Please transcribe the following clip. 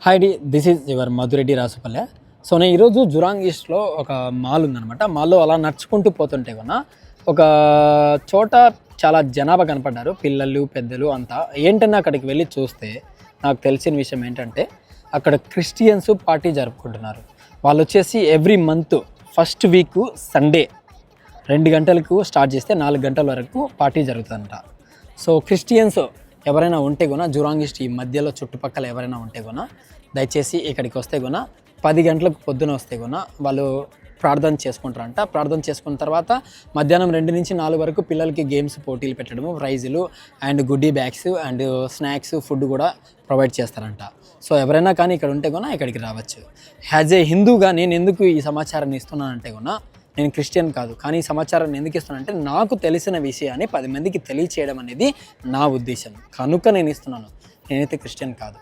Hi డి, this is your Madhureddy Rasupalle. So నేను ఈరోజు జురాంగ్ ఈస్ట్లో ఒక మాల్ ఉందనమాట. మాల్లో అలా నడుచుకుంటూ పోతుంటే కూడా ఒక చోట చాలా జనాభా కనపడ్డారు, పిల్లలు పెద్దలు అంతా. ఏంటన్నా అక్కడికి వెళ్ళి చూస్తే నాకు తెలిసిన విషయం ఏంటంటే అక్కడ క్రిస్టియన్స్ పార్టీ జరుపుకుంటున్నారు. వాళ్ళు వచ్చేసి every month first week Sunday 2 గంటలకు స్టార్ట్ చేస్తే 4 గంటల వరకు పార్టీ జరుగుతుందంట. సో క్రిస్టియన్స్ ఎవరైనా ఉంటే కూడా జురాంగ్ ఈస్ట్ ఈ మధ్యలో చుట్టుపక్కల ఎవరైనా ఉంటే కూడా దయచేసి ఇక్కడికి వస్తే కూడా 10 గంటలకు పొద్దున వస్తే కూడా వాళ్ళు ప్రార్థన చేసుకుంటారంట. ప్రార్థన చేసుకున్న తర్వాత మధ్యాహ్నం 2 నుంచి 4 వరకు పిల్లలకి గేమ్స్ పోటీలు పెట్టడము, ప్రైజులు and goodie bags and snacks food కూడా ప్రొవైడ్ చేస్తారంట. సో ఎవరైనా కానీ ఇక్కడ ఉంటే కూడా ఇక్కడికి రావచ్చు. యాజ్ ఏ హిందూగా నేను ఎందుకు ఈ సమాచారాన్ని ఇస్తున్నానంటే కూడా, నేను క్రిస్టియన్ కాదు, కానీ ఈ సమాచారాన్ని ఎందుకు ఇస్తున్నానంటే నాకు తెలిసిన విషయాన్ని 10 మందికి తెలియచేయడం అనేది నా ఉద్దేశం కనుక నేను ఇస్తున్నాను. నేనైతే క్రిస్టియన్ కాదు.